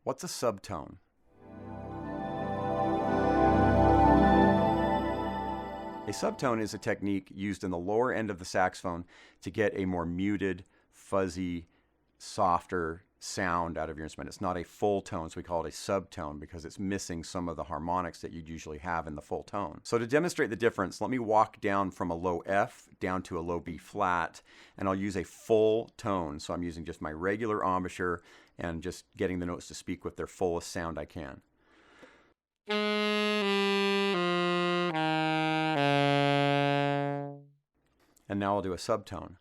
What's a subtone? A subtone is a technique used in the lower end of the saxophone to get a more muted, fuzzy, softer sound out of your instrument. It's not a full tone, so we call it a subtone because it's missing some of the harmonics that you'd usually have in the full tone. So to demonstrate the difference, let me walk down from a low F down to a low B flat, and I'll use a full tone. So I'm using just my regular embouchure and just getting the notes to speak with their fullest sound I can. And now I'll do a subtone.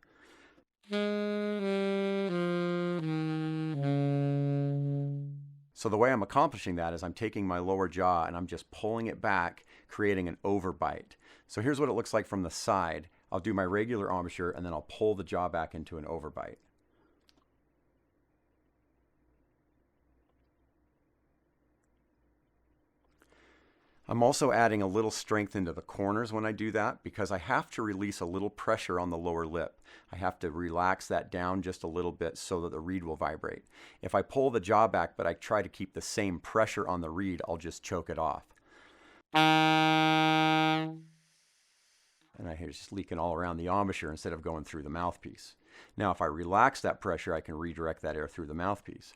So the way I'm accomplishing that is I'm taking my lower jaw and I'm just pulling it back, creating an overbite. So here's what it looks like from the side. I'll do my regular embouchure and then I'll pull the jaw back into an overbite. I'm also adding a little strength into the corners when I do that because I have to release a little pressure on the lower lip. I have to relax that down just a little bit so that the reed will vibrate. If I pull the jaw back but I try to keep the same pressure on the reed, I'll just choke it off. And I hear it just leaking all around the embouchure instead of going through the mouthpiece. Now if I relax that pressure, I can redirect that air through the mouthpiece.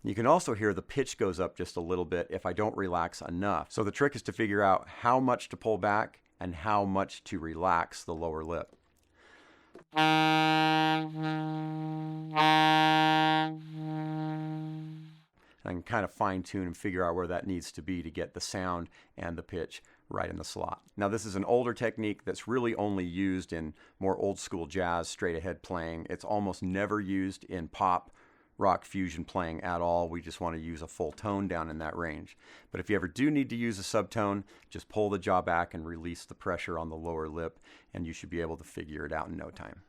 You can also hear the pitch goes up just a little bit if I don't relax enough. So the trick is to figure out how much to pull back and how much to relax the lower lip. I can kind of fine tune and figure out where that needs to be to get the sound and the pitch right in the slot. Now this is an older technique that's really only used in more old school jazz, straight ahead playing. It's almost never used in pop, rock fusion playing at all. We just want to use a full tone down in that range. But if you ever do need to use a subtone, just pull the jaw back and release the pressure on the lower lip and you should be able to figure it out in no time.